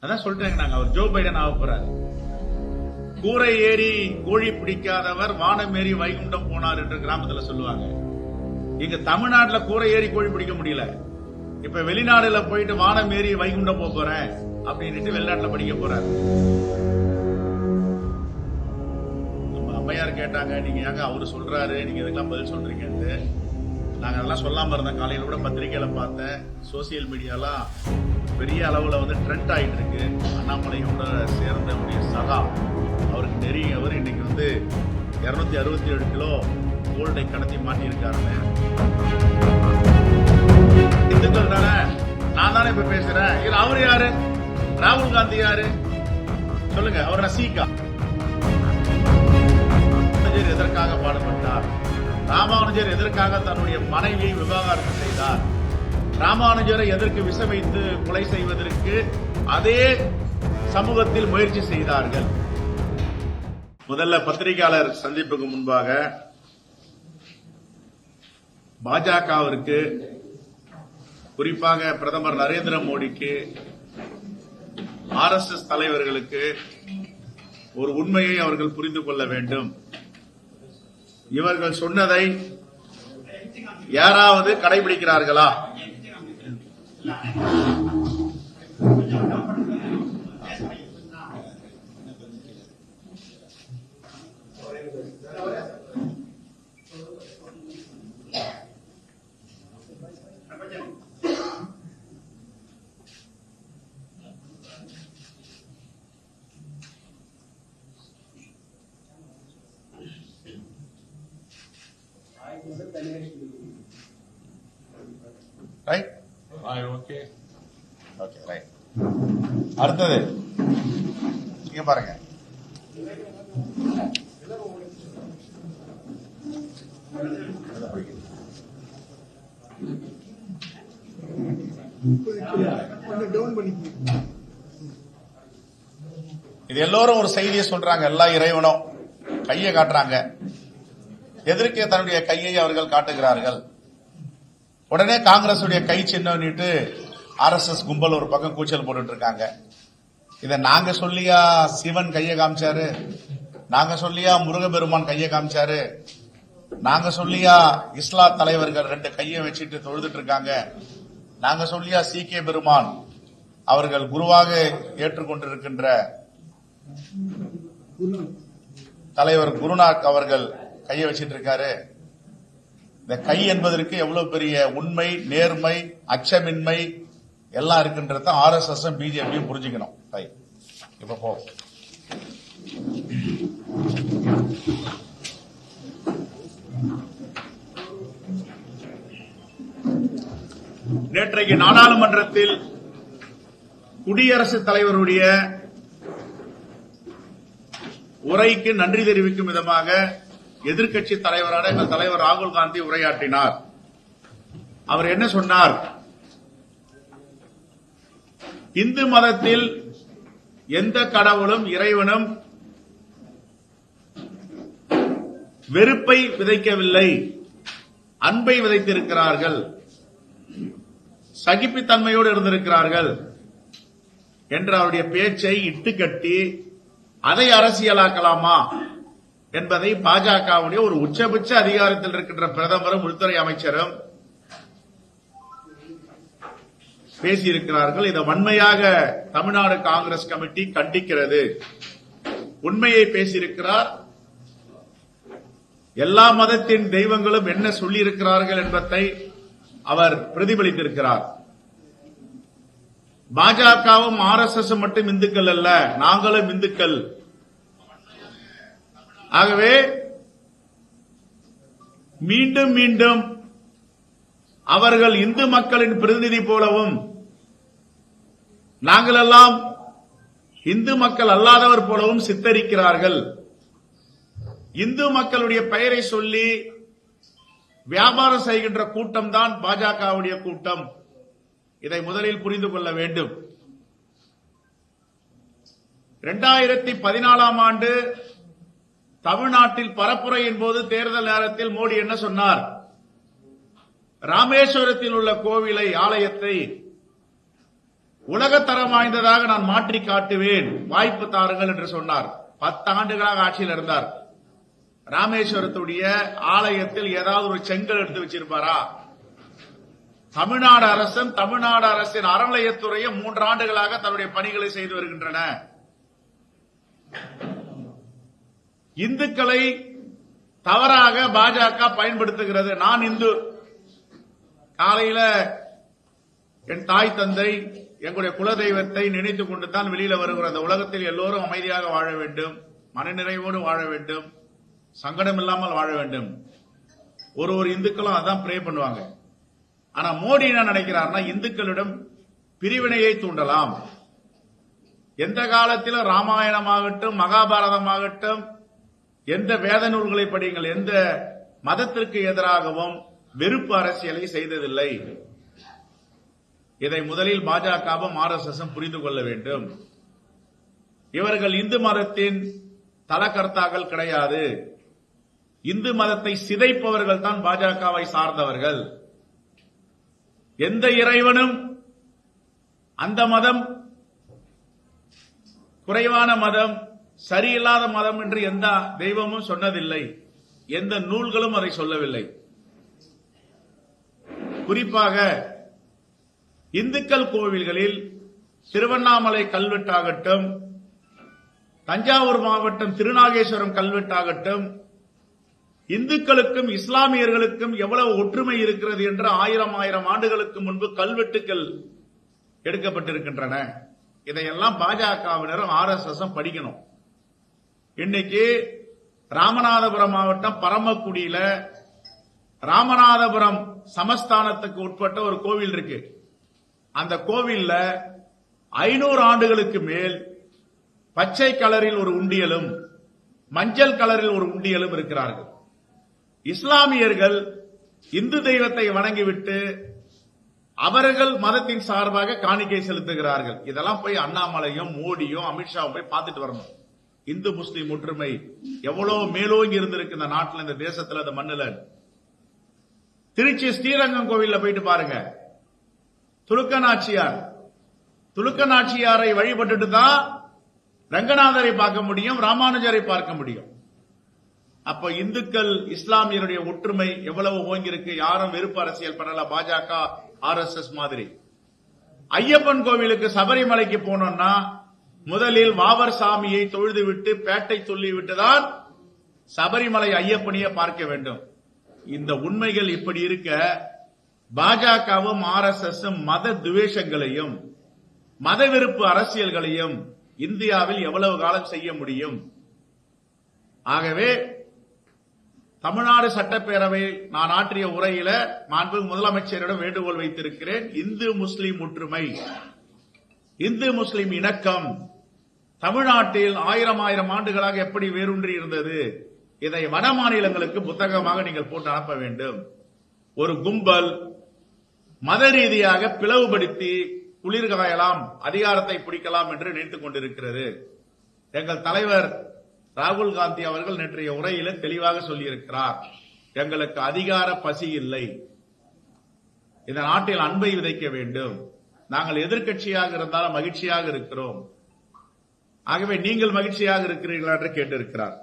அதான் சொல்றேங்க, நாங்க அவர் ஜோ பைடன் ஆக போறாரு. கூரை ஏறி கோழி பிடிக்காதவர் வானம் ஏறி வைகுண்டம் போனார் என்று கிராமத்துல சொல்லுவாங்க. இங்க தமிழ்நாட்டுல கூரை ஏறி கோழி பிடிக்க முடியல. இப்ப வெளிநாடுல போயிட்டு வானம் ஏறி வைகுண்டம் போறேன் அப்படின்னு வெளிநாட்டுல படிக்க போறாரு. நம்ம அம்மையார் கேட்டாங்க, நீங்க ஏங்க அவரு சொல்றாரு, நீங்க இதுக்கெல்லாம் பதில் சொல்றீங்கன்னு. நாங்க அதெல்லாம் சொல்லாம இருந்தோம். காலையில கூட பத்திரிகையில பார்த்தேன், சோசியல் மீடியாலாம் பெரிய அளவுல ட்ரெண்ட் ஆயிட்டு இருக்கு. அண்ணாமலையோட சேர்ந்த சகா அவருக்கு நெருங்கியவர் இன்னைக்கு 267 கிலோ கோல்டை கடத்தி மாட்டியிருக்காருன்னு. இந்துக்கள் தானே, நான் தானே இப்ப பேசுறேன். இது அவரு யாரு? ராகுல் காந்தி யாரு சொல்லுங்க? அவர் ரசிகா. எதற்காக பாடுபட்டார்? ராமானுஜர் எதற்காக தன்னுடைய மனைவியை விவாகரத்து செய்தார்? ராமானுஜரை எதற்கு விஷ வைத்து கொலை செய்வதற்கு அதே சமூகத்தில் முயற்சி செய்தார்கள். முதல்ல பத்திரிகையாளர் சந்திப்புக்கு முன்பாக பாஜகவிற்கு, குறிப்பாக பிரதமர் நரேந்திர மோடிக்கு, RSS தலைவர்களுக்கு ஒரு உண்மையை அவர்கள் புரிந்து கொள்ள வேண்டும். இவர்கள் சொன்னதை யாராவது கடைபிடிக்கிறார்களா? Right, okay okay, right. அடுத்தது நீங்க பாருங்க. இது எல்லோரும் ஒரு செய்தியை சொல்றாங்க. எல்லா இறைவனும் கையை காட்டுறாங்க. எதற்கு தன்னுடைய கையை அவர்கள் காட்டுகிறார்கள்? உடனே காங்கிரஸ் கை சின்னம்னுட்டு RSS கும்பல் ஒரு பக்கம் கூச்சல் போட்டு இருக்காங்க. இத நாங்க சொல்லியா சிவன் கையை காமிச்சாரு? நாங்க சொல்லியா முருகபெருமான் கையை காமிச்சாரு? நாங்க சொல்லியா இஸ்லாம் தலைவர்கள் 2 கையை வச்சுட்டு தொழுதுட்டு இருக்காங்க? நாங்க சொல்லியா CK பெருமான் அவர்கள் குருவாக ஏற்றுக்கொண்டிருக்கின்ற தலைவர் குருநாக் அவர்கள் கையை வச்சிட்டு இருக்காரு? இந்த கை என்பதற்கு எவ்வளவு பெரிய உண்மை, நேர்மை, அச்சமின்மை எல்லாம் இருக்கின்றத RSS BJP புரிஞ்சுக்கணும். இப்ப போ. நேற்றைக்கு நாடாளுமன்றத்தில் குடியரசுத் தலைவருடைய உரைக்கு நன்றி தெரிவிக்கும் விதமாக எதிர்க்கட்சி தலைவரான எங்கள் தலைவர் ராகுல் காந்தி உரையாற்றினார். அவர் என்ன சொன்னார்? இந்து மதத்தில் எந்த கடவுளும் இறைவனும் வெறுப்பை விதைக்கவில்லை, அன்பை விதைத்திருக்கிறார்கள், சகிப்புத்தன்மையோடு இருந்திருக்கிறார்கள் என்ற அவருடைய பேச்சை இட்டுக்கட்டி அதை அரசியலாக்கலாமா என்பதை பாஜகவுடைய ஒரு உச்சபட்ச அதிகாரத்தில் இருக்கின்ற பிரதமரும் உள்துறை அமைச்சரும் பேசியிருக்கிறார்கள். இதை வன்மையாக தமிழ்நாடு காங்கிரஸ் கமிட்டி கண்டிக்கிறது. உண்மையை பேசியிருக்கிறார். எல்லா மதத்தின் தெய்வங்களும் என்ன சொல்லியிருக்கிறார்கள் என்பதை அவர் பிரதிபலித்திருக்கிறார். பாஜகவும் RSS மட்டும் இந்துக்கள் அல்ல, நாங்களும் இந்துக்கள். ஆகவே மீண்டும் மீண்டும் அவர்கள் இந்து மக்களின் பிரதிநிதி போலவும் நாங்களெல்லாம் இந்து மக்கள் அல்லாதவர் போலவும் சித்தரிக்கிறார்கள். இந்து மக்களுடைய பெயரை சொல்லி வியாபாரம் செய்கின்ற கூட்டம் தான் பாஜகவுடைய கூட்டம். இதை முதலில் புரிந்து கொள்ள வேண்டும். 2014 ஆண்டு தமிழ்நாட்டில் பரப்புரையின் போது தேர்தல் நேரத்தில் மோடி என்ன சொன்னார்? ராமேஸ்வரத்தில் உள்ள கோவிலை, ஆலயத்தை உலகத்தரம் வாய்ந்ததாக நான் மாற்றி காட்டுவேன், வாய்ப்பு தாருங்கள் என்று சொன்னார். 10 ஆண்டுகளாக ஆட்சியில் இருந்தார். ராமேஸ்வரத்துடைய ஆலயத்தில் ஏதாவது ஒரு செங்கல் எடுத்து வச்சிருப்பாரா? தமிழ்நாடு அரசின் அறநிலையத்துறையை 3 ஆண்டுகளாக தன்னுடைய பணிகளை செய்து வருகின்றன. இந்துக்களை தவறாக பாஜக பயன்படுத்துகிறது. நான் இந்து, காலையில என் தாய் தந்தை எங்களுடைய குலதெய்வத்தை நினைத்துக் கொண்டுதான் வெளியில வருகிற அந்த உலகத்தில் எல்லோரும் அமைதியாக வாழ வேண்டும், மனநிறைவோடு வாழ வேண்டும், சங்கடம் இல்லாமல் வாழ வேண்டும். ஒரு இந்துக்களும் அதான் ப்ரே பண்ணுவாங்க. ஆனா மோடி என்ன நினைக்கிறார்னா, இந்துக்களிடம் பிரிவினையை தூண்டலாம். எந்த காலத்திலும் ராமாயணமாகட்டும் மகாபாரதமாகட்டும் எந்த வேத நூல்களை படியுங்கள், எந்த மதத்திற்கு எதிராகவும் வெறுப்பு அரசியலை செய்ததில்லை. இதை முதலில் பாஜகவும் RSS புரிந்து கொள்ள வேண்டும். இவர்கள் இந்து மதத்தின் தலகர்த்தாக்கள் கிடையாது. இந்து மதத்தை சிதைப்பவர்கள் தான் பாஜகவை சார்ந்தவர்கள். எந்த இறைவனும் அந்த மதம் குறைவான மதம், சரியில்லாத மதம் என்று எந்த தெய்வமும் சொன்னதில்லை, எந்த நூல்களும் அதை சொல்லவில்லை. குறிப்பாக இந்துக்கள் கோவில்களில் திருவண்ணாமலை கல்வெட்டாகட்டும், தஞ்சாவூர் மாவட்டம் திருநாகேஸ்வரம் கல்வெட்டாகட்டும், இந்துக்களுக்கும் இஸ்லாமியர்களுக்கும் எவ்வளவு ஒற்றுமை இருக்கிறது என்று 1000 ஆண்டுகளுக்கு முன்பு கல்வெட்டுக்கள் எடுக்கப்பட்டிருக்கின்றன. இதையெல்லாம் பாஜகவினரும் RSS படிக்கணும். இன்னைக்கு ராமநாதபுரம் மாவட்டம் பரமக்குடியில ராமநாதபுரம் சமஸ்தானத்துக்கு உட்பட்ட ஒரு கோவில் இருக்கு. அந்த கோவில்ல 500 ஆண்டுகளுக்கு மேல் பச்சை கலரில் ஒரு உண்டியலும் மஞ்சள் கலரில் ஒரு உண்டியலும் இருக்கிறார்கள். இஸ்லாமியர்கள் இந்து தெய்வத்தை வணங்கிவிட்டு அவர்கள் மதத்தின் சார்பாக காணிக்கை செலுத்துகிறார்கள். இதெல்லாம் போய் அண்ணாமலையும் மோடியும் அமித்ஷாவும் போய் பார்த்துட்டு வரணும். இந்து முஸ்லீம் ஒற்றுமை எவ்வளவு மேலோங்கி இருந்திருக்கு இந்த நாட்டில், இந்த தேசத்தில், இந்த மண்ணில். திருச்சி ஸ்ரீரங்கம் கோவில்ல போயிட்டு பாருங்க. துலுக்கநாச்சியாரை வழிபட்டுட்டு தான் ரங்கநாதரை பார்க்க முடியும், ராமானுஜரை பார்க்க முடியும். அப்ப இந்துக்கள் இஸ்லாமியருடைய ஒற்றுமை எவ்வளவு ஓங்கிருக்கு. யாரும் வெறுப்பு அரசியல் பண்ணல பாஜக RSS மாதிரி. ஐயப்பன் கோவிலுக்கு சபரிமலைக்கு போனோம்னா முதலில் வாவர் சாமியை தொழுது விட்டு பேட்டை சொல்லிவிட்டுதான் சபரிமலை ஐயப்பனையே பார்க்க வேண்டும். இந்த உண்மைகள் இப்படி இருக்க பாஜகவும் RSS மத துவேஷங்களையும் மத வெறுப்பு அரசியல்களையும் இந்தியாவில் எவ்வளவு காலம் செய்ய முடியும்? ஆகவே தமிழ்நாடு சட்டப்பேரவையில் நான் ஆற்றிய உரையில மாண்புமிகு முதலமைச்சரிடம் வேண்டுகோள் வைத்திருக்கிறேன். இந்து முஸ்லீம் ஒற்றுமை, இந்து முஸ்லீம் இணக்கம் தமிழ்நாட்டில் 1000 ஆண்டுகளாக எப்படி வேரூன்றி இருந்தது, இதை வட மாநிலங்களுக்கு புத்தகமாக நீங்கள் போட்டு அனுப்ப வேண்டும். ஒரு கும்பல் மத ரீதியாக பிளவுபடுத்தி குளிர்காயலாம், அதிகாரத்தை பிடிக்கலாம் என்று நினைத்துக் கொண்டிருக்கிறது. எங்கள் தலைவர் ராகுல் காந்தி அவர்கள் நேற்றைய உரையில தெளிவாக சொல்லியிருக்கிறார், எங்களுக்கு அதிகார பசி இல்லை, இந்த நாட்டில் அன்பை விதைக்க வேண்டும், நாங்கள் எதிர்க்கட்சியாக இருந்தாலும் மகிழ்ச்சியாக இருக்கிறோம், ஆகவே நீங்கள் மகிழ்ச்சியாக இருக்கிறீர்களா என்று கேட்டிருக்கிறார்.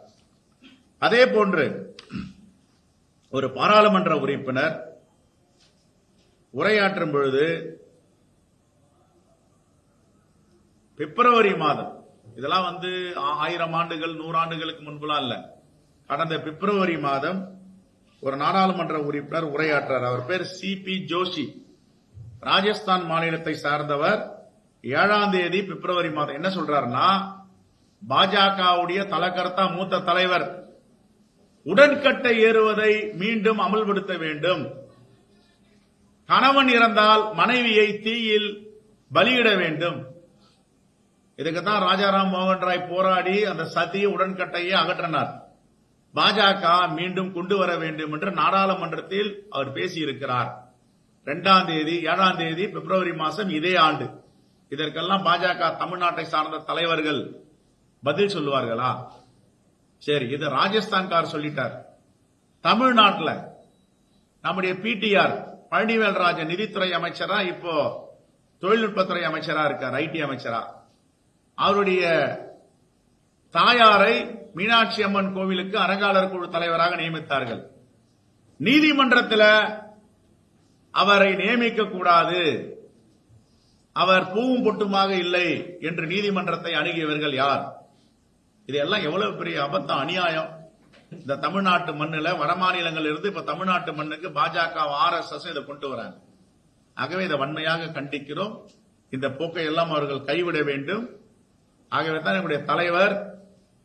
அதே போன்று ஒரு பாராளுமன்ற உறுப்பினர் உரையாற்றும் பொழுது பிப்ரவரி மாதம், இதெல்லாம் 1000 ஆண்டுகள் 100 ஆண்டுகளுக்கு முன்புலாம் இல்ல, கடந்த பிப்ரவரி மாதம் ஒரு நாடாளுமன்ற உறுப்பினர் உரையாற்றார். அவர் பேர் CP ஜோஷி, ராஜஸ்தான் மாநிலத்தை சார்ந்தவர். 7ஆம் தேதி பிப்ரவரி மாதம் என்ன சொல்றாருன்னா, பாஜகவுடைய தலகர்த்தா மூத்த தலைவர் உடன்கட்டை ஏறுவதை மீண்டும் அமல்படுத்த வேண்டும், கணவன் இறந்தால் மனைவியை தீயில் பலியிட வேண்டும். இதுக்குதான் ராஜாராம் மோகன் ராய் போராடி அந்த சதி உடன்கட்டையை அகற்றினார். பாஜக மீண்டும் கொண்டு வர வேண்டும் என்று நாடாளுமன்றத்தில் அவர் பேசியிருக்கிறார். 2ஆம் தேதி 7ஆம் தேதி பிப்ரவரி மாதம் இதே ஆண்டு. இதற்கெல்லாம் பாஜக தமிழ்நாட்டை சார்ந்த தலைவர்கள் பதில் சொல்லுவார்களா? சரி, இது ராஜஸ்தான்கார் சொல்லிட்டார். தமிழ்நாட்டில் நம்முடைய PTR பழனிவேல்ராஜன் நிதித்துறை அமைச்சரா இப்போ தொழில்நுட்பத்துறை அமைச்சரா இருக்கார், ஐடி அமைச்சரா. அவருடைய தாயாரை மீனாட்சி அம்மன் கோவிலுக்கு அறங்காவலர் குழு தலைவராக நியமித்தார்கள். நீதிமன்றத்தில் அவரை நியமிக்க கூடாது, அவர் பூவும் பொட்டுமாக இல்லை என்று நீதிமன்றத்தை அணுகியவர்கள் யார்? இதெல்லாம் எவ்வளவு பெரிய அபத்தம், அநியாயம். இந்த தமிழ்நாட்டு மண்ணில் வடமாநிலங்கள் இருந்து இப்ப தமிழ்நாட்டு மண்ணுக்கு பாஜக RSS இதை கொண்டு வராங்க. ஆகவே இதை வன்மையாக கண்டிக்கிறோம். இந்த போக்கை எல்லாம் அவர்கள் கைவிட வேண்டும். ஆகவே தான் என்னுடைய தலைவர்,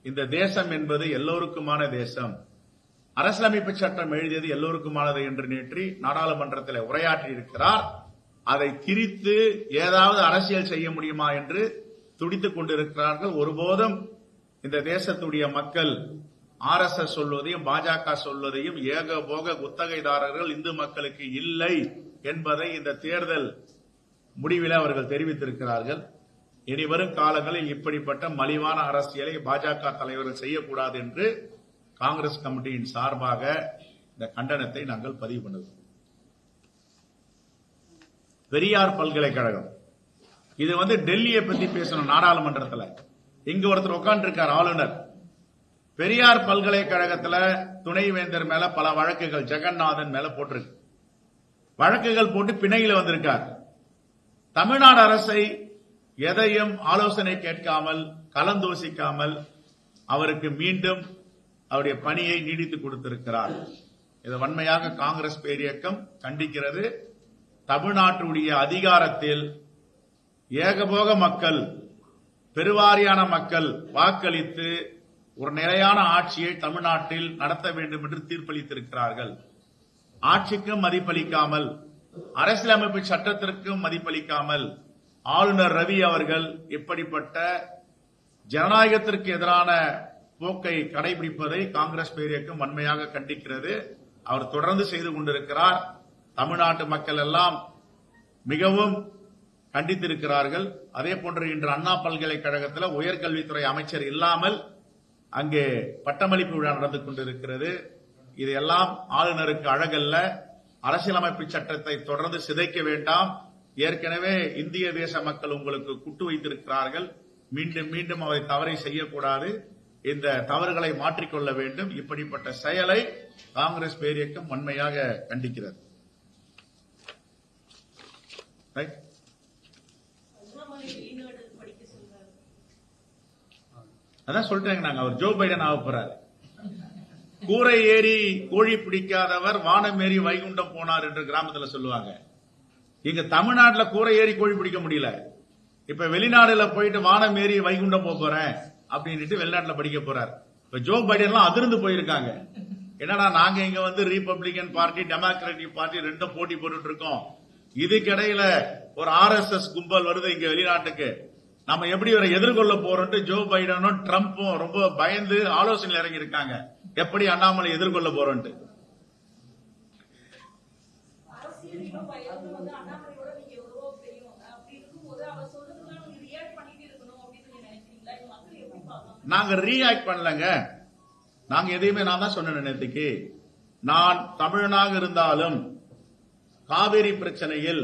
இந்த தேசம் என்பது எல்லோருக்குமான தேசம், அரசியலமைப்பு சட்டம் எழுதியது எல்லோருக்குமானது என்று நேற்று நாடாளுமன்றத்தில் உரையாற்றி இருக்கிறார். அதை திரித்து ஏதாவது அரசியல் செய்ய முடியுமா என்று துடித்துக் கொண்டிருக்கிறார்கள். ஒருபோதும் இந்த தேசத்துடைய மக்கள் RSS சொல்வதையும் பாஜக சொல்வதையும் ஏகபோக குத்தகைதாரர்கள் இந்து மக்களுக்கு இல்லை என்பதை இந்த தேர்தல் முடிவில் அவர்கள் தெரிவித்திருக்கிறார்கள். இனி வரும் காலங்களில் இப்படிப்பட்ட மலிவான அரசியலை பாஜக தலைவர்கள் செய்யக்கூடாது என்று காங்கிரஸ் கமிட்டியின் சார்பாக இந்த கண்டனத்தை நாங்கள் பதிவு பண்ணுவோம். பெரியார் பல்கலைக்கழகம், இது டெல்லியை பத்தி பேசணும் நாடாளுமன்றத்தில். இங்க ஒருத்தர் உட்கார்ந்து இருக்கார், ஆளுநர். பெரியார் பல்கலைக்கழகத்தில் துணைவேந்தர் மேல பல வழக்குகள் ஜெகநாதன் மேல போட்டிருக்கு. வழக்குகள் போட்டு பிணையில வந்திருக்கார். தமிழ்நாடு அரசை எதையும் ஆலோசனை கேட்காமல், கலந்தோசிக்காமல் அவருக்கு மீண்டும் அவருடைய பணியை நீடித்துக் கொடுத்திருக்கிறார். இது வன்மையாக காங்கிரஸ் பேரியக்கம் கண்டிக்கிறது. தமிழ்நாட்டுடைய அதிகாரத்தில் ஏகபோக மக்கள், பெருவாரியான மக்கள் வாக்களித்து ஒரு நிலையான ஆட்சியை தமிழ்நாட்டில் நடத்த வேண்டும் என்று தீர்ப்பளித்திருக்கிறார்கள். ஆட்சிக்கும் மதிப்பளிக்காமல், அரசியலமைப்பு சட்டத்திற்கும் மதிப்பளிக்காமல் ஆளுநர் ரவி அவர்கள் இப்படிப்பட்ட ஜனநாயகத்திற்கு எதிரான போக்கை கடைபிடிப்பதை காங்கிரஸ் பேரியக்கம் வன்மையாக கண்டிக்கிறது. அவர் தொடர்ந்து செய்து கொண்டிருக்கிறார். தமிழ்நாட்டு மக்கள் எல்லாம் மிகவும் கண்டித்திருக்கிறார்கள். அதே போன்று இன்று அண்ணா பல்கலைக்கழகத்தில் உயர்கல்வித்துறை அமைச்சர் இல்லாமல் அங்கே பட்டமளிப்பு விழா நடந்து கொண்டிருக்கிறது. இதெல்லாம் ஆளுநருக்கு அழகல்ல. அரசியலமைப்பு சட்டத்தை தொடர்ந்து சிதைக்க வேண்டாம். ஏற்கனவே இந்திய தேச மக்கள் உங்களுக்கு குட்டு வைத்திருக்கிறார்கள். மீண்டும் மீண்டும் அவை தவறை செய்யக்கூடாது. இந்த தவறுகளை மாற்றிக்கொள்ள வேண்டும். இப்படிப்பட்ட செயலை காங்கிரஸ் பேரியக்கம் வன்மையாக கண்டிக்கிறது. அதான் சொல்லிட்டாங்க, நாங்க அவர் ஜோ பைடன் ஆக போறாரு. கூரை ஏறி கோழி பிடிக்காதவர் வானம் ஏறி வைகுண்டம் போனார் என்று கிராமத்தில் சொல்லுவாங்க. இங்க தமிழ்நாட்டில் கூரை ஏறி கோழி பிடிக்க முடியல. இப்ப வெளிநாடுல போயிட்டு வானம் ஏறி வைகுண்டம் போறேன் அப்படின்ட்டு வெளிநாட்டுல படிக்க போறார். இப்ப ஜோ பைடன் எல்லாம் அதிர்ந்து போயிருக்காங்க. என்னடா நாங்க இங்க ரிபப்ளிகன் பார்ட்டி, டெமோக்ராட்டிக் பார்ட்டி ரெண்டும் போட்டி போட்டுட்டு இருக்கோம். இதுக்கிடையில ஒரு RSS கும்பல் வருது இங்க வெளிநாட்டுக்கு, நம்ம எப்படி இவரை எதிர்கொள்ள போறோம்? ஜோ பைடனும் ட்ரம்ப்பும் ரொம்ப பயந்து ஆலோசனை இறங்கி இருக்காங்க, எப்படி அண்ணாமலை எதிர்கொள்ள போறோம். நாங்க ரியாக்ட் பண்ணலங்க. நாங்க எதையுமே நான் தான் சொன்னேன் நேற்றுக்கு. நான் தமிழனாக இருந்தாலும் காவிரி பிரச்சனையில்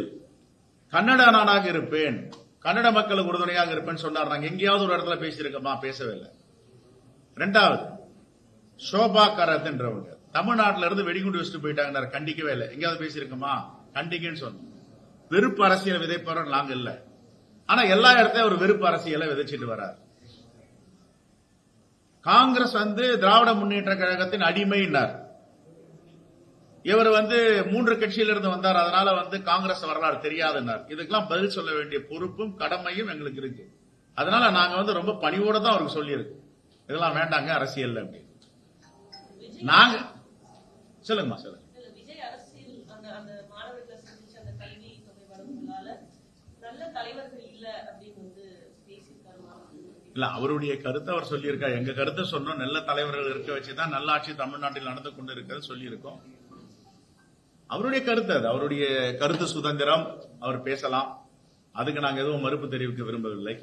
கன்னட நாடாக இருப்பேன், கன்னட மக்களுக்கு உறுதுணையாக இருப்பேன் சொன்னார். நாங்க எங்கேயாவது ஒரு இடத்துல பேசியிருக்கோமா? பேசவே இல்லை. இரண்டாவது, சோபா கரத் என்றவங்க தமிழ்நாட்டில இருந்து வெடிகுண்டு வச்சுட்டு போயிட்டாங்க, கண்டிக்கவே இல்லை. எங்கேயாவது பேசியிருக்கோமா? கண்டிக்கன்னு சொன்னோம். வெறுப்பு அரசியல் விதைப்பவர் நாங்க இல்ல. ஆனா எல்லா இடத்தையும் ஒரு வெறுப்பு அரசியலை விதைச்சிட்டு வர்றார். காங்கிரஸ் திராவிட முன்னேற்ற கழகத்தின் அடிமைன்னார். இவர் 3 கட்சியிலிருந்து வந்தார், அதனால காங்கிரஸ் வரலாறு தெரியாதுன்னார். இதுக்கெல்லாம் பதில் சொல்ல வேண்டிய பொறுப்பும் கடமையும் எங்களுக்கு இருக்கு. அதனால நாங்க ரொம்ப பணிவோட தான் அவருக்கு சொல்லியிருக்கு, இதெல்லாம் வேண்டாங்க அரசியல் அப்படின்னு. நாங்க சொல்லுங்கம்மா, சொல்லுங்க. இல்ல, அவருடைய கருத்தை அவர் சொல்லியிருக்கார். எங்க கருத்தை சொன்னோம். நல்ல தலைவர்கள் இருக்க வச்சுதான் நல்ல ஆட்சி தமிழ்நாட்டில் நடந்து கொண்டு இருக்கிறது சொல்லியிருக்கோம். அவருடைய கருத்து, அது அவருடைய கருத்து சுதந்திரம், அவர் பேசலாம். அதுக்கு நாங்க எதுவும் மறுப்பு தெரிவிக்க விரும்பவில்லை.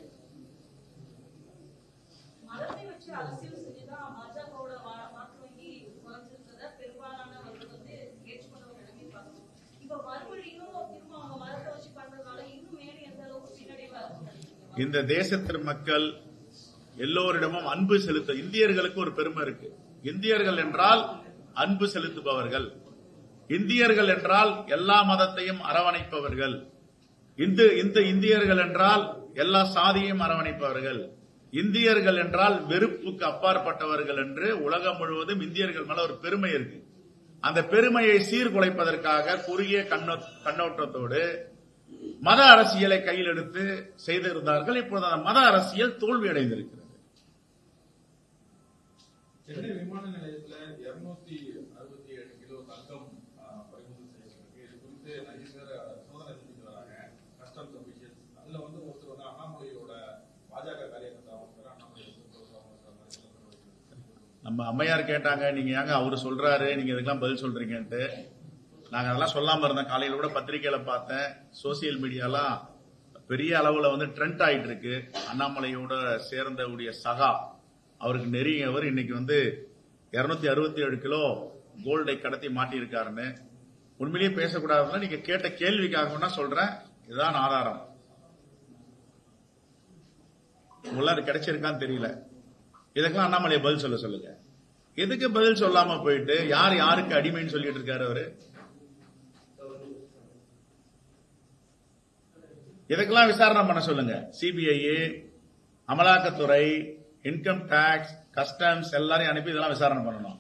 இந்த தேசத்தின் மக்கள் எல்லோரிடமும் அன்பு செலுத்த இந்தியர்களுக்கு ஒரு பெருமை இருக்கு. இந்தியர்கள் என்றால் அன்பு செலுத்துபவர்கள், இந்தியர்கள் என்றால் எல்லா மதத்தையும் அரவணைப்பவர்கள், இந்த இந்தியர்கள் என்றால் எல்லா சாதியையும் அரவணைப்பவர்கள், இந்தியர்கள் என்றால் வெறுப்புக்கு அப்பாற்பட்டவர்கள் என்று உலகம் முழுவதும் இந்தியர்கள் மேல ஒரு பெருமை இருக்கு. அந்த பெருமையை சீர்குலைப்பதற்காக குறுகிய கண்ணோட்டத்தோடு மத அரசியலை கையில் எடுத்து செய்திருந்தார்கள். இப்போது அந்த மத அரசியல் தோல்வி அடைந்திருக்கிறது. சென்னை விமான நிலையத்தில் 267 கிலோ தங்கம் பறிமுதல் செய்யப்பட்டிருக்கு. இது குறித்து நிறைய பேர் சோதனை செஞ்சுட்டு வராங்க, கஸ்டம்ஸ் அபிஷியல்ஸ். அதுல ஒருத்தர் அண்ணாமலையோட பாஜக காரியகர்த்தா அண்ணாமலை நம்ம அம்மையார் கேட்டாங்க, நீங்க ஏங்க அவரு சொல்றாரு நீங்க இதுக்கெல்லாம் பதில் சொல்றீங்கன்ட்டு. நாங்க அதெல்லாம் சொல்லாம இருந்தோம். காலையில கூட பத்திரிகையில பார்த்தேன், சோசியல் மீடியாலாம் பெரிய அளவுல ட்ரெண்ட் ஆயிட்டு இருக்கு. அண்ணாமலையோட சேர்ந்த சகா அவருக்கு நெருங்கியவர் இன்னைக்கு 267 கிலோ கோல்டை கடத்தி மாட்டியிருக்காருன்னு. உண்மையிலேயே பேசக்கூடாதுன்னா நீங்க கேட்ட கேள்விக்காக சொல்றேன், இதுதான் ஆதாரம். உங்களுக்கு கிடைச்சிருக்கான்னு தெரியல. இதுக்கெல்லாம் அண்ணாமலையை பதில் சொல்ல சொல்லுங்க. எதுக்கு பதில் சொல்லாம போயிட்டு யார் யாருக்கு அடிமைன்னு சொல்லிட்டு இருக்காரு அவரு? இதுக்கெல்லாம் விசாரணை பண்ண சொல்லுங்க. சிபிஐ, அமலாக்கத்துறை, இன்கம் டாக்ஸ், கஸ்டம்ஸ் எல்லாரையும் அனுப்பி இதெல்லாம் விசாரணை பண்ணணும்.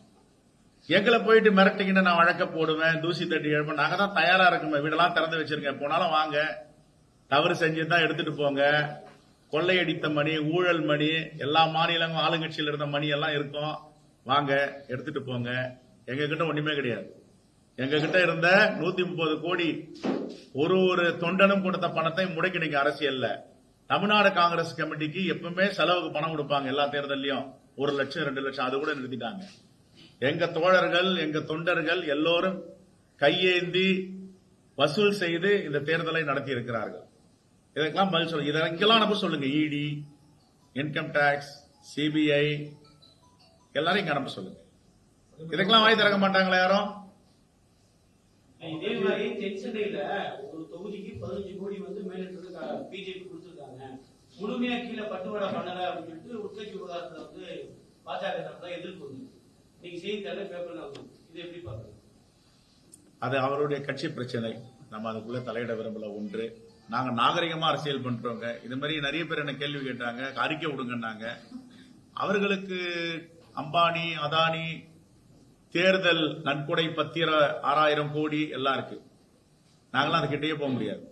எங்களை போயிட்டு மிரட்டிக்கிட்டு நான் வழக்க போடுவேன், தூசி தட்டி எழுப்ப நாங்க தான் தயாரா இருக்குமே. வீடெல்லாம் திறந்து வச்சிருக்கேன், போனாலும் வாங்க. தவறு செஞ்சுதான் எடுத்துட்டு போங்க. கொள்ளையடித்த மணி, ஊழல் மணி, எல்லா மாநிலங்களும் ஆளுங்கட்சியில் இருந்த மணி எல்லாம் இருக்கும், வாங்க எடுத்துட்டு போங்க. எங்க கிட்ட ஒண்ணுமே கிடையாது. எங்க கிட்ட இருந்த 130 கோடி ஒரு தொண்டனும் கொடுத்த பணத்தை முடக்கி நீங்க அரசியல்ல. தமிழ்நாடு காங்கிரஸ் கமிட்டிக்கு எப்பவுமே செலவுக்கு பணம் கொடுப்பாங்க. எல்லா தேர்தலையும் 1 லட்சம் 2 லட்சம் அது கூட நிறுத்திட்டாங்க. எங்க தோழர்கள், எங்க தொண்டர்கள் எல்லோரும் கையேந்தி வசூல் செய்து இந்த தேர்தலை நடத்தி இருக்கிறார்கள். இதற்கெல்லாம் பதில் சொல்லுங்க. இதெல்லாம் அனுப்ப சொல்லுங்க. இடி, இன்கம் டாக்ஸ், சிபிஐ எல்லாரும் இங்க அனுப்ப சொல்லுங்க. இதுக்கெல்லாம் வாய் திறக்க மாட்டாங்களா யாரும்? இதே மாதிரி தென் சென்னையில ஒரு தொகுதிக்கு 15 கோடி மேலிட்டு பிஜேபி கொடுத்திருக்காங்க. முழுமையா கீழே பட்டுவாடா பண்ணல அப்படின்னு சொல்லிட்டு உட்கட்சி விவகாரத்துல பாஜக எதிர்ப்பு வந்து நீங்க செய்தித்தாள பேப்பர்ல இது எப்படி பாக்குறீங்க? அது அவருடைய கட்சி பிரச்சனை, நம்ம அதுக்குள்ள தலையிட விரும்பல. ஒன்று, நாங்க நாகரிகமா அரசியல் பண்றோங்க. இது மாதிரி நிறைய பேர் என்ன கேள்வி கேட்டாங்க, அறிக்கை விடுங்கன்னாங்க. அவர்களுக்கு அம்பானி, அதானி தேர்தல் நன்கொடை பத்திர 6000 கோடி எல்லாம் இருக்கு. நாங்களாம் அது கிட்டேயே போக முடியாது.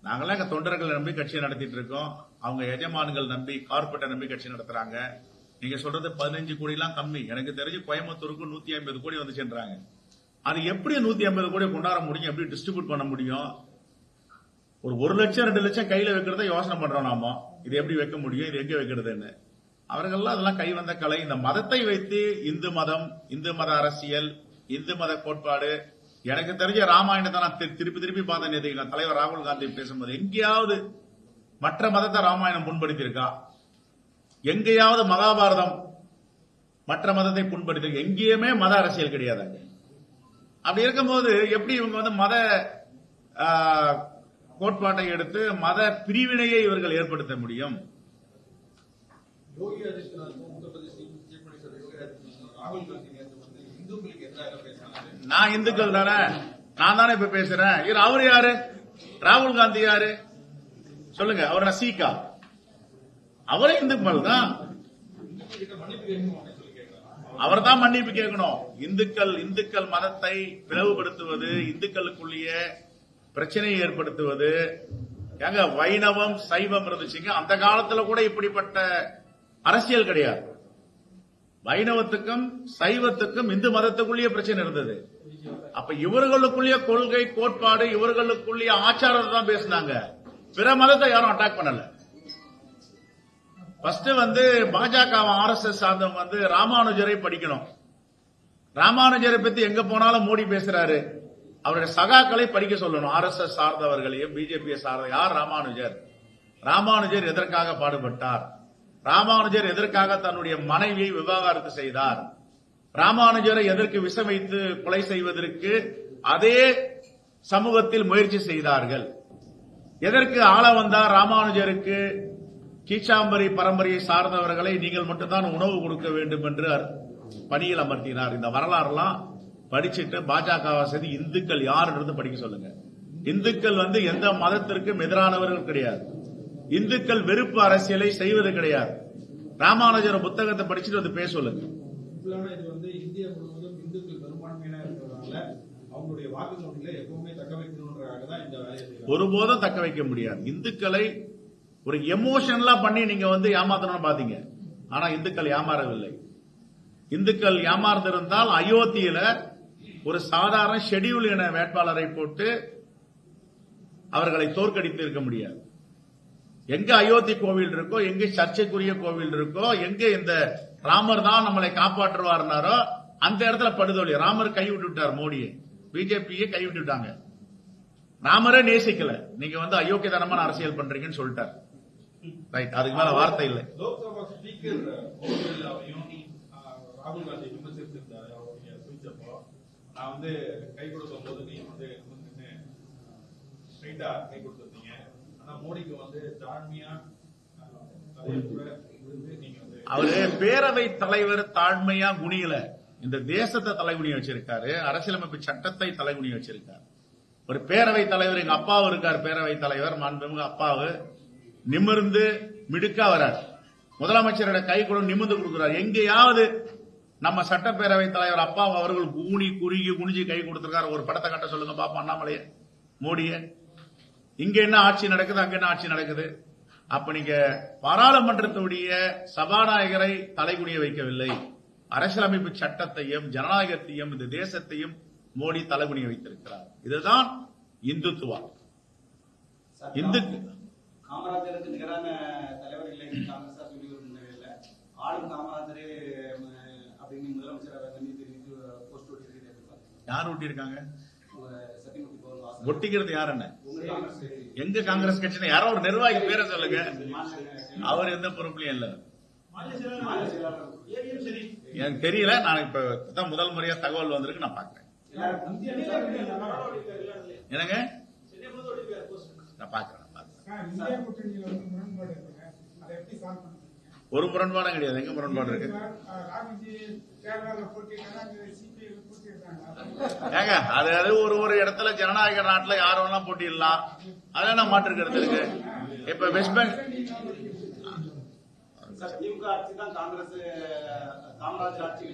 நாங்களாம் எங்க தொண்டர்களை நம்பி கட்சியை நடத்திட்டு இருக்கோம். அவங்க எஜமான்கள் நம்பி, கார்பரேட்டை நம்பி கட்சி நடத்துறாங்க. நீங்க சொல்றது 15 கோடி எல்லாம் கம்மி. எனக்கு தெரிஞ்சு கோயம்புத்தூருக்கு 150 கோடி வந்துச்சுன்றாங்க. அது எப்படி 150 கோடி கொண்டாட முடியும்? எப்படி டிஸ்ட்ரிபியூட் பண்ண முடியும்? ஒரு 1 லட்சம் 2 லட்சம் கையில வைக்கிறத யோசனை பண்றோம் நாம. இது எப்படி வைக்க முடியும்? இது எங்க வைக்கிறதுன்னு அவர்கள்லாம் அதெல்லாம் கை வந்த கலை. இந்த மதத்தை வைத்து இந்து மதம், இந்து மத அரசியல், இந்து மத கோட்பாடு. எனக்கு தெரிஞ்ச ராமாயணத்தை நான் திருப்பி பார்த்தேன். தலைவர் ராகுல் காந்தி பேசும்போது எங்கேயாவது மற்ற மதத்தை ராமாயணம் புண்படுத்தி இருக்கா? எங்கேயாவது மகாபாரதம் மற்ற மதத்தை புண்படுத்தி? எங்கேயுமே மத அரசியல் கிடையாது. அப்படி இருக்கும்போது எப்படி இவங்க மத கோட்பாட்டை எடுத்து மத பிரிவினையை இவர்கள் ஏற்படுத்த முடியும்? யோகி ஆதித்யநாத், உத்தரப்பிரதேச சீஃப் மினிஸ்டர் யோகி ஆதித்யநாத் ராகுல் காந்தி இந்துக்களுக்கு எதிராக பேசினாங்க. நான் இந்துக்கள் தானே, நான் தானே இப்ப பேசுறேன். அவரு யாரு? ராகுல் காந்தி யாரு சொல்லுங்க? அவர் சீக்கா? அவரே இந்துக்கள் தான். அவர் தான் மன்னிப்பு கேட்கணும். இந்துக்கள் மதத்தை பிளவுபடுத்துவது, இந்துக்களுக்குள்ளேயே பிரச்சனையை ஏற்படுத்துவது. ஏங்க வைணவம் சைவம் இருந்துச்சுங்க, அந்த காலத்துல கூட இப்படிப்பட்ட அரசியல் கிடையாது. வைணவத்துக்கும் சைவத்துக்கும் இந்து மதத்துக்குள்ளேயே பிரச்சனை இருந்தது. அப்ப இவர்களுக்குள்ளேயே கொள்கை கோட்பாடு, இவர்களுக்குள்ளேயே ஆச்சாரத்தை தான் பேசினாங்க. பிற மதத்தை யாரும் அட்டாக் பண்ணல. ஃபர்ஸ்ட் பாஜக RSS சார்ந்தவங்க ராமானுஜரை படிக்கணும். ராமானுஜரை பத்தி எங்க போனாலும் மோடி பேசுறாரு. அவருடைய சகாக்களை படிக்க சொல்லணும். RSS சார்ந்தவர்களையும் பிஜேபியை சார்ந்த யார் ராமானுஜர்? ராமானுஜர் எதற்காக பாடுபட்டார்? ராமானுஜர் எதற்காக தன்னுடைய மனைவியை விவாகரத்து செய்தார்? ராமானுஜரை எதற்கு விஷம் வைத்து கொலை செய்வதற்கு அதே சமூகத்தில் முயற்சி செய்தார்கள்? எதற்கு ஆள வந்தார் ராமானுஜருக்கு கீச்சாம்பரி பரம்பரையை சார்ந்தவர்களை நீங்கள் மட்டும்தான் உணவு கொடுக்க வேண்டும் என்று பணியில் அமர்த்தினார். இந்த வரலாறுலாம் படிச்சுட்டு பாஜகவை சேர்ந்து இந்துக்கள் யாருன்றது படிக்க சொல்லுங்க. இந்துக்கள் எந்த மதத்திற்கும் எதிரானவர்கள் கிடையாது. இந்துக்கள் வெறுப்பு அரசியலை செய்வது கிடையாது. ராமானுஜர் புத்தகத்தை படிச்சுட்டு பேச சொல்லுங்க. இது இந்தியா முழுவதும் இந்துக்கள் பெரும்பான்மையினா இருக்கிறதுனால அவங்களுடைய வாக்கு வங்கிகளை எப்பவுமே தக்க வைக்கணும்ன்றதாக தான் இந்த வேலையை செய்யறாங்க. ஒருபோதும் தக்க வைக்க முடியாது. இந்துக்களை ஒரு எமோஷனலா பண்ணி நீங்க ஏமாத்தணும்னு பாத்தீங்க. ஆனா இந்துக்கள் ஏமாறவில்லை. இந்துக்கள் ஏமாறந்திருந்தால் அயோத்தியில ஒரு சாதாரண ஷெட்யூல் என வேட்பாளரை போட்டு அவர்களை தோற்கடித்து இருக்க முடியாது. எங்க அயோத்தி கோவில் இருக்கோ, எங்க சர்ச்சைக்குரிய கோவில் இருக்கோ, எங்க இந்த ராமர் தான் நம்மளை காப்பாற்றுவார்னாரோ அந்த இடத்துல படுதோலி. ராமர் கைவிட்டு விட்டார் மோடியை, பிஜேபியை கைவிட்டு விட்டாங்க. ராமரே நேசிக்கல, நீங்க அயோக்கியதனமான அரசியல் பண்றீங்கன்னு சொல்லிட்டார். ரைட், அதுக்கு மேல வார்த்தை இல்லை. லோக்சபா ஸ்பீக்கர் ஓம் ராகுல் காந்தி விமர்சித்திருந்தாரு. அவருடைய ஸ்பீச் அப்போ நான் கை கொடுக்கும் போது நீ ஸ்ட்ரைட்டா கை கொடுத்துருந்தீங்க. ஆனா மோடிக்கு தாழ்மையா நீங்க அவரு பேரவை தலைவர் தாழ்மையா குனியல, இந்த தேசத்தை தலைகுனிய வச்சிருக்காரு, அரசியலமைப்பு சட்டத்தை தலைகுனிய வச்சிருக்காரு. ஒரு பேரவை தலைவர், எங்க அப்பாவு இருக்கார் பேரவை தலைவர், மாண்புமிகு அப்பாவு நிமிர்ந்து மிடுக்கா வரார். முதலமைச்சரோட கை கூட நிமிர்ந்து கொடுக்கிறார். எங்கேயாவது நம்ம சட்டப்பேரவை தலைவர் அப்பா அவர்கள் குனிஞ்சு கை கொடுத்திருக்காரு? ஒரு படத்தை கட்ட சொல்லுங்க பாப்பா. அண்ணாமலைய, மோடிய. இங்க என்ன ஆட்சி நடக்குது, அங்க என்ன ஆட்சி நடக்குது? அப்ப நீங்க பாராளுமன்றத்துடைய சபாநாயகரை தலைகுனிய வைக்கவில்லை, அரசியலமைப்பு சட்டத்தையும் ஜனநாயகத்தையும் இந்த தேசத்தையும் மோடி தலைகுனிய வைத்திருக்கிறார். இதுதான் இந்துத்துவா. காமராஜருக்கு நிகரான தலைவர் இல்லை காங்கிரஸ் சொல்லி ஒரு முன்னேறில ஆளும் காமராஜரே அப்படின்னு முதலமைச்சர் போஸ்ட் ஒட்டியிருக்காங்க. யார் ஒட்டியிருக்காங்க? சத்தியமூர்த்தி பவன் ஒட்டிக்கிறது யார்? என்ன எங்க காங்கிரஸ் கட்சி? யாரோ ஒரு நிர்வாகி பேரை சொல்லுங்க. அவர் எந்த பொறுப்புலையும் இல்ல. எனக்கு தெரியல, நான் இப்ப முதல் முறையா தகவல் வந்திருக்கு, நான் பாக்குறேன். என்னங்க நான் பாக்குறேன். ஒரு முரண்பாடும் கிடையாது. எங்க முரண்பாடு இருக்கு? ஏங்க அது ஒரு இடத்துல ஜனநாயக நாட்டுல யாரெல்லாம் போட்டிடலாம், அதெல்லாம் மாற்று கருத்து இருக்கு. இப்ப வெஸ்ட் பெங்கால் திமுக ஆட்சி தான் காங்கிரஸ் காமராஜர் ஆட்சி.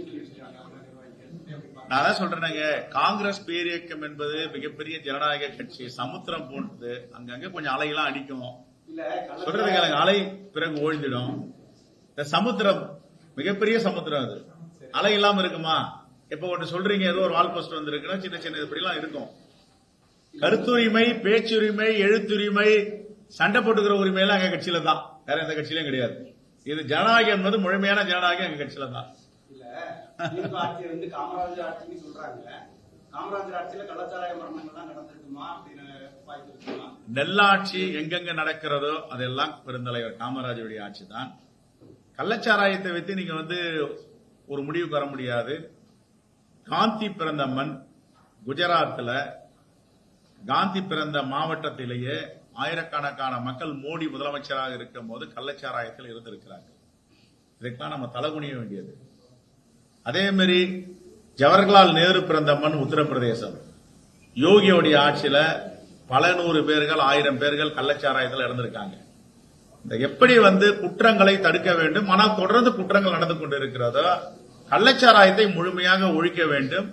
நான் தான் சொல்றேங்க, காங்கிரஸ் பேரியக்கம் என்பது மிகப்பெரிய ஜனநாயக கட்சி, சமுத்திரம் போன்றது. அங்கங்க கொஞ்சம் அலையெல்லாம் அடிக்கும். சொல்றது கேளுங்க, அலை பிறகு ஓய்ந்திடும். இந்த சமுத்திரம் மிகப்பெரிய சமுத்திரம், அது அலை இல்லாம இருக்குமா? இப்ப ஒன்று சொல்றீங்க, ஏதோ ஒரு வால் போஸ்ட் வந்திருக்குன்னா சின்ன சின்ன இப்படி எல்லாம் இருக்கும். கருத்துரிமை, பேச்சுரிமை, எழுத்துரிமை, சண்டை போட்டுக்கிற உரிமை எல்லாம் எங்க கட்சியில தான், வேற எந்த கட்சியிலும் கிடையாது. இது ஜனநாயகம் என்பது முழுமையான ஜனநாயகம் எங்க கட்சியில தான். ஆட்சி காமராஜர் ஆட்சின்னு சொல்றாங்க. காமராஜர் ஆட்சியில கள்ளச்சாராய மரணங்கள் தான் நடந்திருக்குமா அப்படின்னு வாய்ப்பு இருக்குமா? நெல்லாட்சி எங்கெங்க நடக்கிறதோ அதெல்லாம் பெருந்தலைவர் காமராஜருடைய ஆட்சி தான். கள்ளச்சாராயத்தை வைத்து நீங்க ஒரு முடிவுக்கு வர முடியாது. காந்தி பிறந்த மண் குஜராத்தில், காந்தி பிறந்த மாவட்டத்திலேயே ஆயிரக்கணக்கான மக்கள் மோடி முதலமைச்சராக இருக்கும் போது கள்ளச்சாராயத்தில் இருந்திருக்கிறார்கள். இதுக்கெல்லாம் நம்ம தலைகுனிய வேண்டியது. அதே மாதிரி ஜவஹர்லால் நேரு பிறந்த மண் உத்தரப்பிரதேசம். யோகியோடைய ஆட்சியில பல நூறு பேர்கள், 1000 பேர்கள் கள்ளச்சாராயத்தில் இறந்திருக்காங்க. இந்த எப்படி குற்றங்களை தடுக்க வேண்டும், ஆனால் தொடர்ந்து குற்றங்கள் நடந்து கொண்டிருக்கிறதோ கள்ளச்சாராயத்தை முழுமையாக ஒழிக்க வேண்டும்.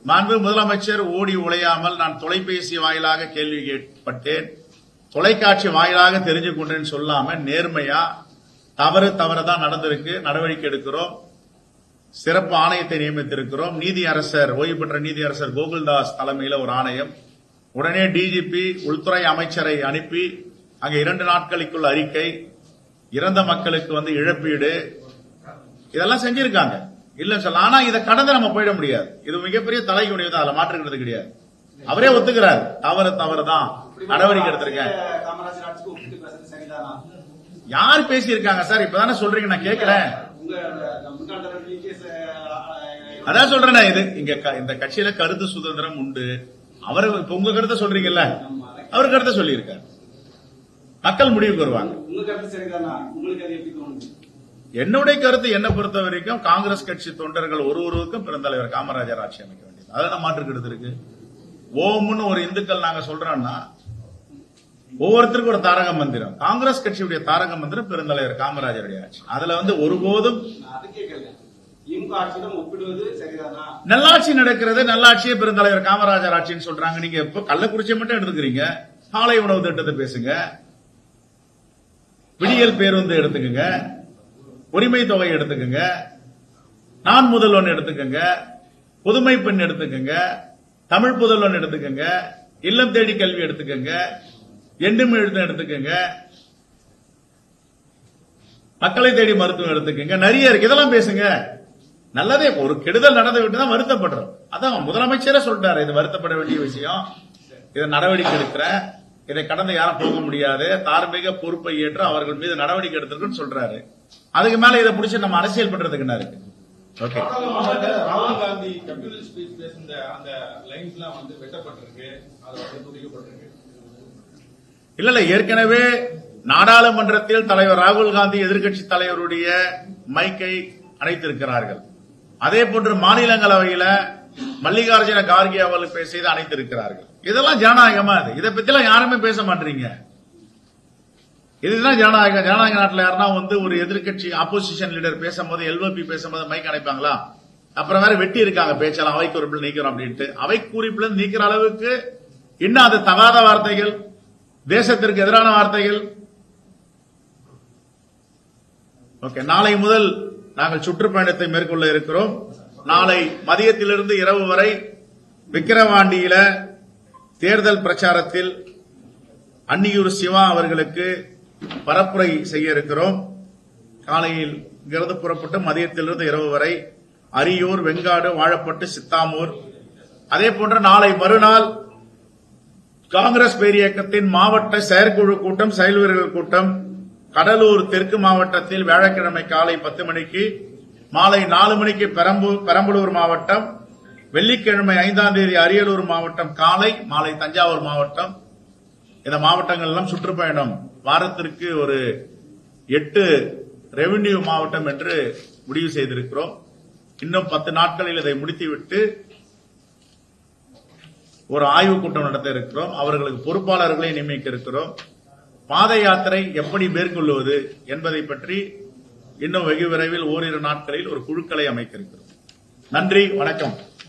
மாண்பு முதலமைச்சர் ஓடி உழையாமல் நான் தொலைபேசி வாயிலாக கேள்வி கேட்பட்டேன், தொலைக்காட்சி வாயிலாக தெரிஞ்சு கொண்டேன்னு சொல்லாம நேர்மையா தவறுதான் நடந்திருக்கு, நடவடிக்கை எடுக்கிறோம், சிறப்பு ஆணையத்தை நியமித்திருக்கிறோம். நீதியரசர், ஓய்வு பெற்ற நீதியரசர் கோகுல்தாஸ் தலைமையில் ஒரு ஆணையம், உடனே டிஜிபி உள்துறை அமைச்சரை அனுப்பி அங்க 2 நாட்களுக்குள் அறிக்கை, இறந்த மக்களுக்கு இழப்பீடு, இதெல்லாம் செஞ்சிருக்காங்க. இல்ல சொல்ல, ஆனா இதை கடந்து நம்ம போயிட முடியாது. இது மிகப்பெரிய தலைகுனிவு தான், அதுல மாற்றுக்கிறது கிடையாது. அவரே ஒத்துக்கிறார், தவறுதான், நடவடிக்கை எடுத்திருக்கேன். யார் பேசியிருக்காங்க சார்? இப்பதானே சொல்றீங்க, நான் கேட்கிறேன். அதான் சொல்றேன், இது இங்க இந்த கட்சியில கருத்து சுதந்திரம் உண்டு. அவரு இப்ப உங்க கருத்தை சொல்றீங்கல்ல, அவர் கருத்தை சொல்லியிருக்காரு. மக்கள் முடிவுக்கு வருவாங்க. உங்க கருத்து சரிதானா? உங்களுக்கு அது எப்படி தோணுது? என்னுடைய கருத்து என்ன பொறுத்த வரைக்கும் காங்கிரஸ் கட்சி தொண்டர்கள் ஒருவருக்கும் பெருந்தலைவர் காமராஜர் ஆட்சி அமைக்க வேண்டியது. அதான் மாற்று கருத்து இருக்கு. ஓம்னு ஒரு இந்துக்கள் நாங்க சொல்றோம்னா ஒவ்வொருத்தருக்கும் ஒரு தாரக மந்திரம். காங்கிரஸ் கட்சியுடைய தாரக மந்திரம் பெருந்தலைவர் காமராஜருடைய ஆட்சி. அதுல ஒருபோதும் அது கேட்கல. திமுக ஆட்சியிடம் ஒப்பிடுவது சரிதானா? நல்லாட்சி நடக்கிறது. நல்லாட்சியே பெருந்தலைவர் காமராஜர் ஆட்சின்னு சொல்றாங்க. நீங்க இப்ப கள்ளக்குறிச்சி மட்டும் எடுத்துக்கிறீங்க. காலை உணவு திட்டத்தை பேசுங்க, விடியல் பேருந்து எடுத்துக்கங்க, உரிமை தொகை எடுத்துக்கங்க, நான் முதல்வன் எடுத்துக்கங்க, புதுமை பெண் எடுத்துக்கங்க, தமிழ் புதல்வன் எடுத்துக்கங்க, இல்லம் தேடி கல்வி எடுத்துக்கங்க, எண்ணும் எழுத்து எடுத்துக்கங்க, மக்களை தேடி மருத்துவம் எடுத்துக்கங்க. நிறைய இருக்கு. இதெல்லாம் பேசுங்க. நல்லதே. ஒரு கெடுதல் நடந்து விட்டு தான் வருத்தப்படுறோம். அதான் முதலமைச்சரே சொல்றாரு, இது வருத்தப்பட வேண்டிய விஷயம், இதை நடவடிக்கை எடுக்கிற, இதை கடந்து யாரும் போக முடியாது, தார்மீக பொறுப்பை ஏற்று அவர்கள் மீது நடவடிக்கை எடுத்திருக்குன்னு சொல்றாரு. அதுக்கு மேல இதை பிடிச்சி நம்ம அரசியல் பண்றதுக்கு என்ன இருக்கு? ஓகே. ராகுல் காந்தி கேபிட்டல் ஸ்பீச் பேசுற அந்த லைன்ஸ் எல்லாம் வெட்டப்பட்டிருக்கு, அது துண்டிக்கப்பட்டிருக்கு. இல்ல ஏற்கனவே நாடாளுமன்றத்தில் தலைவர் ராகுல் காந்தி எதிர்க்கட்சி தலைவருடைய மைக்கை அணைத்திருக்கிறார்கள். அதே போன்று மாநிலங்களவையில மல்லிகார்ஜுன கார்கே அவர்கள் பேசியது அணைத்திருக்கிறார்கள். இதெல்லாம் ஜனநாயகமா? இதை பத்தி எல்லாம் யாருமே பேச மாட்டீங்க. இதுதான் ஜனநாயகம். ஜனநாயக நாட்டில் யாருன்னா ஒரு எதிர்க்கட்சி ஆப்போசிஷன் லீடர் பேசும்போது, எல்ஓபி பேசும்போது மைக் அணைப்பாங்களா? அப்புறம் வேற வெட்டி இருக்காங்க பேச்செல்லாம், அவை குறிப்பில் நீக்கிறோம் அப்படின்ட்டு. அவை குறிப்பில் நீக்கிற அளவுக்கு இன்னும் அது தகாத வார்த்தைகள், தேசத்திற்கு எதிரான வார்த்தைகள். ஓகே. நாளை முதல் நாங்கள் சுற்றுப்பயணத்தை மேற்கொள்ள இருக்கிறோம். நாளை மதியத்திலிருந்து இரவு வரை விக்கிரவாண்டியில தேர்தல் பிரச்சாரத்தில் அன்னியூர் சிவா அவர்களுக்கு பரப்புரை செய்ய இருக்கிறோம். காலையில் இங்கிருந்து புறப்பட்டு மதியத்திலிருந்து இரவு வரை அரியூர், வெங்காடு, வாழப்பட்டு, சித்தாமூர், அதே போன்று நாளை மறுநாள் காங்கிரஸ் பேரியக்கத்தின் மாவட்ட செயற்குழு கூட்டம், செயல் வீரர்கள் கூட்டம் கடலூர் தெற்கு மாவட்டத்தில் வியாழக்கிழமை காலை 10 மணிக்கு, மாலை 4 மணிக்கு பெரம்பலூர் மாவட்டம், வெள்ளிக்கிழமை 5ஆம் தேதி அரியலூர் மாவட்டம் காலை, மாலை தஞ்சாவூர் மாவட்டம். இந்த மாவட்டங்கள் எல்லாம் சுற்றுப்பயணம் வாரத்திற்கு ஒரு 8 ரெவென்யூ மாவட்டம் என்று முடிவு செய்திருக்கிறோம். இன்னும் 10 நாட்களில் இதை முடித்துவிட்டு ஒரு ஆய்வுக் கூட்டம் நடத்த இருக்கிறோம். அவர்களுக்கு பொறுப்பாளர்களை நியமிக்க இருக்கிறோம். பாத யாத்திரை எப்படி மேற்கொள்வது என்பதை பற்றி இன்னும் வெகு விரைவில் ஓரிரு நாட்களில் ஒரு குழுக்களை அமைக்க இருக்கிறோம். நன்றி, வணக்கம்.